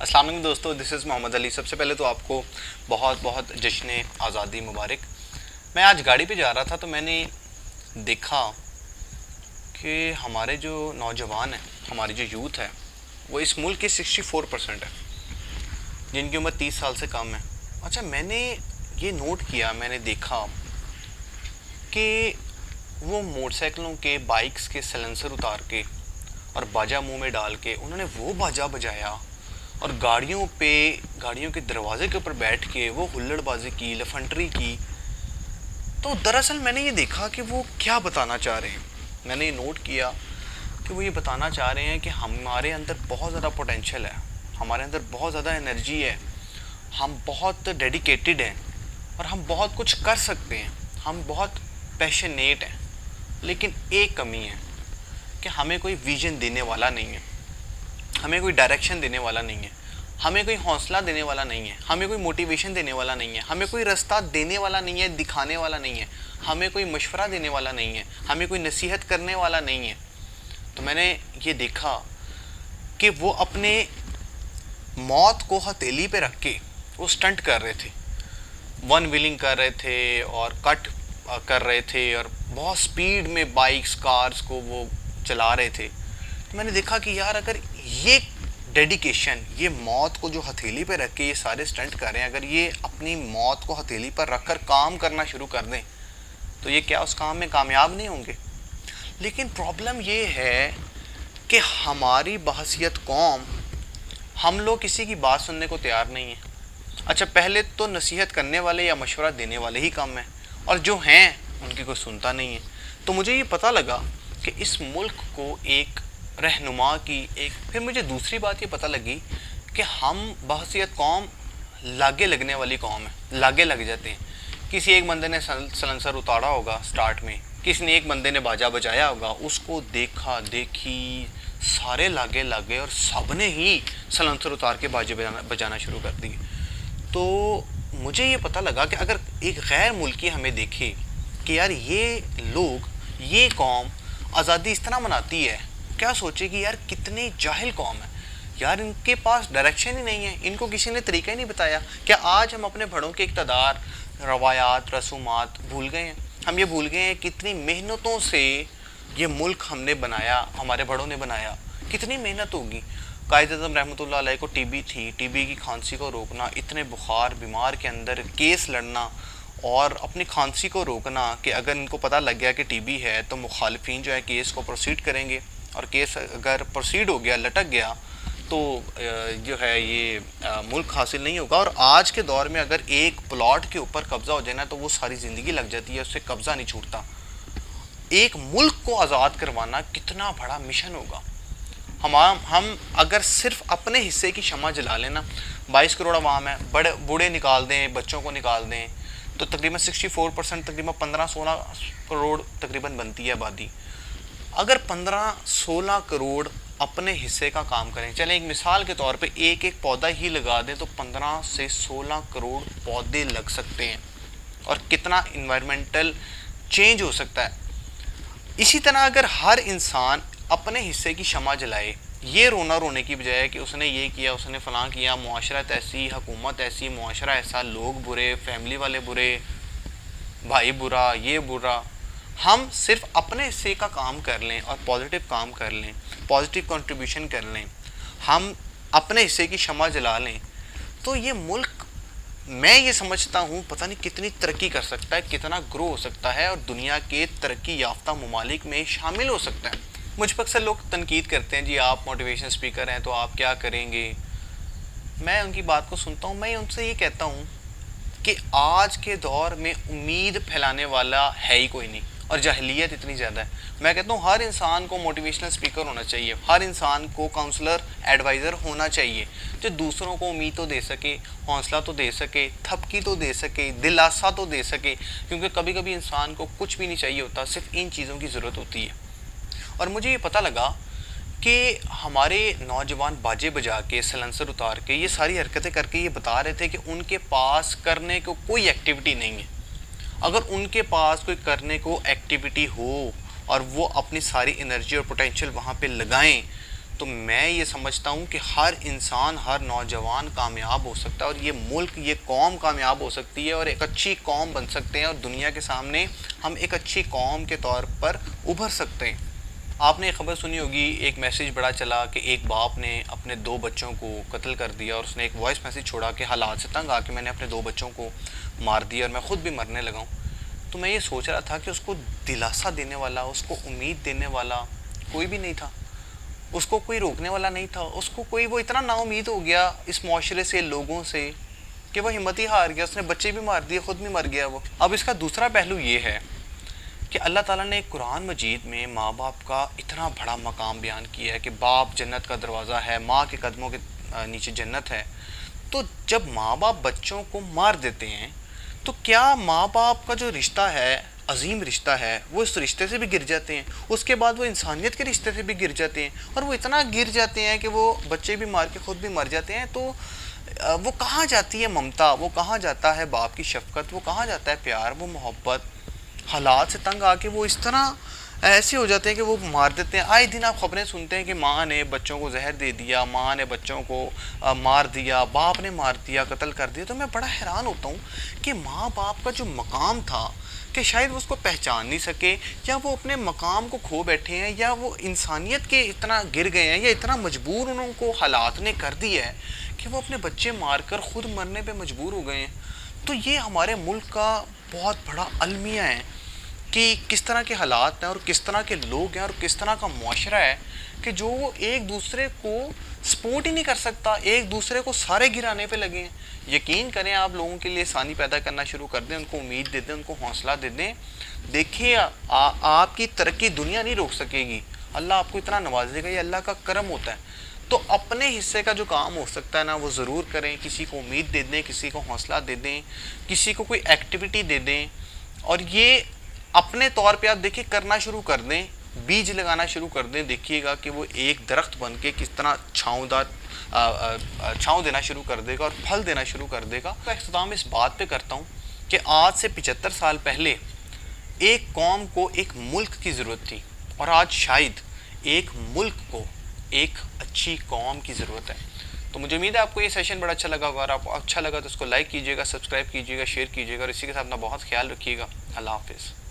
अस्सलाम वालेकुम दोस्तों, दिस इज़ मोहम्मद अली। सबसे पहले तो आपको बहुत बहुत जश्न आज़ादी मुबारक। मैं आज गाड़ी पे जा रहा था तो मैंने देखा कि हमारे जो नौजवान हैं, हमारी जो यूथ है, वो इस मुल्क के 64% है जिनकी उम्र 30 साल से कम है। अच्छा, मैंने ये नोट किया, मैंने देखा कि वो मोटरसाइकिलों के, बाइक्स के साइलेंसर उतार के और बाजा मुंह में डाल के उन्होंने वो बाजा बजाया और गाड़ियों के दरवाजे के ऊपर बैठ के वो हुल्लड़बाजी की, लफंटरी की। तो दरअसल मैंने ये देखा कि वो क्या बताना चाह रहे हैं। मैंने ये नोट किया कि वो ये बताना चाह रहे हैं कि हमारे अंदर बहुत ज़्यादा पोटेंशियल है, हमारे अंदर बहुत ज़्यादा एनर्जी है, हम बहुत डेडिकेटेड हैं और हम बहुत कुछ कर सकते हैं, हम बहुत पैशनेट हैं। लेकिन एक कमी है कि हमें कोई विजन देने वाला नहीं है, हमें कोई डायरेक्शन देने वाला नहीं है, हमें कोई हौसला देने वाला नहीं है, हमें कोई मोटिवेशन देने वाला नहीं है, हमें कोई रास्ता देने वाला नहीं है, दिखाने वाला नहीं है, हमें कोई मशवरा देने वाला नहीं है, हमें कोई नसीहत करने वाला नहीं है। तो मैंने ये देखा कि वो अपने मौत को हथेली पे रख के वो स्टंट कर रहे थे, वन व्हीलिंग कर रहे थे और कट कर रहे थे और बहुत स्पीड में बाइक्स, कार्स को वो चला रहे थे। तो मैंने देखा कि यार, अगर ये डेडिकेशन, ये मौत को जो हथेली पे रख के ये सारे स्टंट कर रहे हैं, अगर ये अपनी मौत को हथेली पर रखकर काम करना शुरू कर दें तो ये क्या उस काम में कामयाब नहीं होंगे? लेकिन प्रॉब्लम ये है कि हमारी बहसियत कौम, हम लोग किसी की बात सुनने को तैयार नहीं है। अच्छा, पहले तो नसीहत करने वाले या मशवरा देने वाले ही कम हैं और जो हैं उनकी कोई सुनता नहीं है। तो मुझे ये पता लगा कि इस मुल्क को एक रहनुमा की फिर मुझे दूसरी बात ये पता लगी कि हम बहसियत कौम लागे लगने वाली कौम है, लागे लग जाते हैं। किसी एक बंदे ने सलेंसर उतारा होगा स्टार्ट में, किसी ने एक बंदे ने बाजा बजाया होगा, उसको देखा देखी सारे लागे लागे और सब ने ही सलेंसर उतार के बाजे बजाना शुरू कर दिए। तो मुझे ये पता लगा कि अगर एक गैर मुल्की हमें देखे कि यार ये लोग, ये कौम आज़ादी इस तरह मनाती है, क्या सोचेगी यार कितनी जाहिल कौम है यार, इनके पास डायरेक्शन ही नहीं है, इनको किसी ने तरीका ही नहीं बताया। क्या आज हम अपने बड़ों के इक़्तिदार, रवायात, रसूमात भूल गए हैं? हम ये भूल गए हैं कितनी मेहनतों से ये मुल्क हमने बनाया, हमारे बड़ों ने बनाया। कितनी मेहनत होगी। कायद-ए-आज़म रहमतुल्लाह अलैह को टीबी थी, टीबी की खांसी को रोकना, इतने बुखार बीमार के अंदर केस लड़ना और अपनी खांसी को रोकना कि अगर इनको पता लग गया कि टीबी है तो मुखालिफिन जो है केस को प्रोसीड करेंगे और केस अगर प्रोसीड हो गया, लटक गया, तो जो है ये मुल्क हासिल नहीं होगा। और आज के दौर में अगर एक प्लॉट के ऊपर कब्ज़ा हो जाए ना तो वो सारी ज़िंदगी लग जाती है, उससे कब्ज़ा नहीं छूटता। एक मुल्क को आज़ाद करवाना कितना बड़ा मिशन होगा। हम अगर सिर्फ अपने हिस्से की शम्मा जला लेना, 22 करोड़ आवाम है, बड़े बूढ़े निकाल दें, बच्चों को निकाल दें, तो तकरीबन 64%, तकरीबन 15-16 करोड़ तकरीबन बनती है आबादी। अगर 15-16 करोड़ अपने हिस्से का काम करें, चलें एक मिसाल के तौर पे एक एक पौधा ही लगा दें तो 15 से 16 करोड़ पौधे लग सकते हैं और कितना इन्वायरमेंटल चेंज हो सकता है। इसी तरह अगर हर इंसान अपने हिस्से की शम्मा जलाए, ये रोने की बजाय कि उसने ये किया, उसने फ़लाँ किया, मुआशरत ऐसी, हुकूमत ऐसी, मुआशरा ऐसा, लोग बुरे, फैमिली वाले बुरे, भाई बुरा, ये बुरा, हम सिर्फ अपने हिस्से का काम कर लें और पॉजिटिव काम कर लें, पॉजिटिव कंट्रीब्यूशन कर लें, हम अपने हिस्से की शम्मा जला लें, तो ये मुल्क, मैं ये समझता हूँ, पता नहीं कितनी तरक्की कर सकता है, कितना ग्रो हो सकता है और दुनिया के तरक्की याफ्ता ममालिक में शामिल हो सकता है। मुझ पर अक्सर लोग तनकीद करते हैं, जी आप मोटिवेशन स्पीकर हैं तो आप क्या करेंगे। मैं उनकी बात को सुनता हूँ, मैं उनसे ये कहता हूँ कि आज के दौर में उम्मीद फैलाने वाला है ही कोई नहीं और जाहिलियत इतनी ज़्यादा है। मैं कहता हूँ हर इंसान को मोटिवेशनल स्पीकर होना चाहिए, हर इंसान को काउंसलर, एडवाइज़र होना चाहिए, जो दूसरों को उम्मीद तो दे सके, हौसला तो दे सके, थपकी तो दे सके, दिलासा तो दे सके। क्योंकि कभी कभी इंसान को कुछ भी नहीं चाहिए होता, सिर्फ इन चीज़ों की ज़रूरत होती है। और मुझे ये पता लगा कि हमारे नौजवान बाजे बजा के, सलेंसर उतार के, ये सारी हरकतें करके ये बता रहे थे कि उनके पास करने को कोई एक्टिविटी नहीं है। अगर उनके पास कोई करने को एक्टिविटी हो और वो अपनी सारी एनर्जी और पोटेंशियल वहाँ पे लगाएं तो मैं ये समझता हूँ कि हर इंसान, हर नौजवान कामयाब हो सकता है, और ये मुल्क, ये कौम कामयाब हो सकती है और एक अच्छी कौम बन सकते हैं, और दुनिया के सामने हम एक अच्छी कौम के तौर पर उभर सकते हैं। आपने एक खबर सुनी होगी, एक मैसेज बड़ा चला कि एक बाप ने अपने 2 बच्चों को कत्ल कर दिया, और उसने एक वॉइस मैसेज छोड़ा कि हालात से तंग आके मैंने अपने 2 बच्चों को मार दिया और मैं ख़ुद भी मरने लगा हूँ। तो मैं ये सोच रहा था कि उसको दिलासा देने वाला, उसको उम्मीद देने वाला कोई भी नहीं था, उसको कोई रोकने वाला नहीं था, उसको कोई, वो इतना नाउम्मीद हो गया इस मुआशरे से, लोगों से, कि वो हिम्मत ही हार गया। उसने बच्चे भी मार दिए, ख़ुद भी मर गया वो। अब इसका दूसरा पहलू ये है कि अल्लाह ताला ने कुरान मजीद में माँ बाप का इतना बड़ा मकाम बयान किया है कि बाप जन्नत का दरवाज़ा है, माँ के कदमों के नीचे जन्नत है। तो जब माँ बाप बच्चों को मार देते हैं, तो क्या माँ बाप का जो रिश्ता है, अजीम रिश्ता है, वो इस रिश्ते से भी गिर जाते हैं? उसके बाद वो इंसानियत के रिश्ते से भी गिर जाते हैं, और वो इतना गिर जाते हैं कि वो बच्चे भी मार के ख़ुद भी मर जाते हैं। तो वो कहाँ जाती है ममता, वो कहाँ जाता है बाप की शफ़क़त, वो कहाँ जाता है प्यार, वो मोहब्बत? हालात से तंग आके वो इस तरह ऐसे हो जाते हैं कि वो मार देते हैं। आए दिन आप खबरें सुनते हैं कि माँ ने बच्चों को जहर दे दिया, माँ ने बच्चों को मार दिया, बाप ने मार दिया, कत्ल कर दिया। तो मैं बड़ा हैरान होता हूँ कि माँ बाप का जो मकाम था, कि शायद वो उसको पहचान नहीं सके, या वो अपने मकाम को खो बैठे हैं, या वो इंसानियत के इतना गिर गए हैं, या इतना मजबूर उनको हालात ने कर दिया है कि वो अपने बच्चे मार कर ख़ुद मरने पर मजबूर हो गए हैं। तो ये हमारे मुल्क का बहुत बड़ा अलमिया है कि किस तरह के हालात हैं, और किस तरह के लोग हैं, और किस तरह का मुआशरा है कि जो एक दूसरे को सपोर्ट ही नहीं कर सकता, एक दूसरे को सारे गिराने पे लगे हैं। यकीन करें, आप लोगों के लिए आसानी पैदा करना शुरू कर दें, उनको उम्मीद दे दें, उनको हौसला दे दें। देखिए, आपकी तरक्की दुनिया नहीं रोक सकेगी, अल्लाह आपको इतना नवाजेगा, ये अल्लाह का करम होता है। तो अपने हिस्से का जो काम हो सकता है ना, वो ज़रूर करें। किसी को उम्मीद दे दें, किसी को हौसला दे दें, किसी को कोई एक्टिविटी दे दें, और ये अपने तौर पे आप देखिए करना शुरू कर दें, बीज लगाना शुरू कर दें। देखिएगा कि वो एक दरख्त बन के किस तरह छाँव देना शुरू कर देगा और फल देना शुरू कर देगा। तो इख्तिताम इस बात पे करता हूँ कि आज से 75 साल पहले एक कौम को एक मुल्क की ज़रूरत थी, और आज शायद एक मुल्क को एक अच्छी कौम की ज़रूरत है। तो मुझे उम्मीद है आपको ये सेशन बड़ा अच्छा लगा होगा। अगर आपको अच्छा लगा तो उसको लाइक कीजिएगा, सब्सक्राइब कीजिएगा, शेयर कीजिएगा, और इसी के साथ अपना बहुत ख्याल रखिएगा। अल्लाह हाफ़िज़।